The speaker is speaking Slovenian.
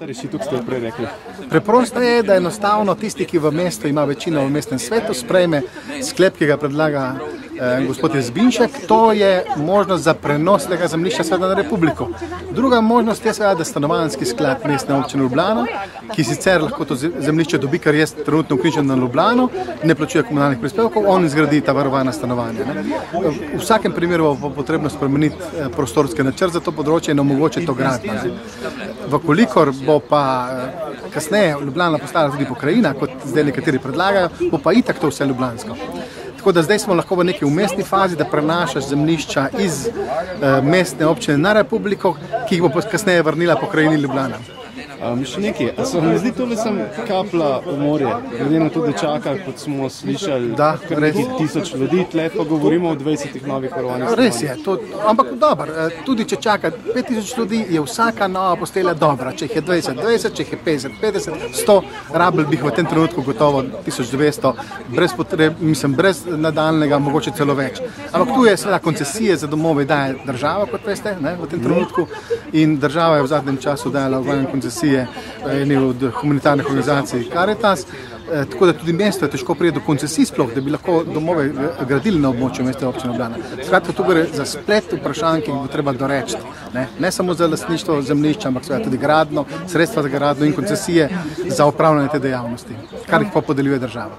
preprosta rešitev, kot ste prej rekli? Preprosto je, da enostavno tisti, ki v mestu ima večino v mestnem svetu, sprejme sklep, ki ga predlaga gospod Jazbinšek. To je možnost za prenos tega zemljišča seveda na Republiko. Druga možnost je seveda, da stanovanjski sklad mestne občine Ljubljana, ki sicer lahko to zemljišče dobi, ker je trenutno vključen na Ljubljano, ne plačuje komunalnih prispevkov, on zgradi ta varovana stanovanja. V vsakem primeru bo potrebno spremeniti prostorski načrt za to področje in omogočiti to gradnjo. Vkolikor bo pa kasneje Ljubljana postala tudi pokrajina, kot zdaj nekateri predlagajo, bo pa itak to vse ljubljansko. Tako da zdaj smo lahko v neki umestni fazi, da prenašaš zemljišča iz mestne občine na Republiko, ki jih bo kasneje vrnila pokrajini Ljubljana. Še nekaj, a se vam zdi tole sem kapla v morje, glede na to, da čaka, kot smo slišali, kar nekaj 1000 ljudi, tle pa govorimo o 20 novih varovanih stanovanjih. Res je, ampak dobro, tudi če čaka 5000 ljudi, je vsaka nova postelja dobra, če jih je 20, če jih je 50, 100, rabili bi jih v tem trenutku gotovo 1200, brez nadaljnega, mogoče celo več. Ampak tu je seveda koncesije za domove daje država, kot veste, v tem trenutku, in država je v zadnjem času dajala v koncesije eni od humanitarnih organizacij Caritas, tako da tudi mesto je težko priti do koncesij sploh, da bi lahko domove gradili na območju mestne občine Ljubljana. Skratka, tu gre za splet vprašanj, ki jih bo treba doreči. Ne samo za lastništvo zemljišča, ampak tudi gradnjo, sredstva za gradnjo in koncesije za opravljanje te dejavnosti, kar jih pa podeljuje država.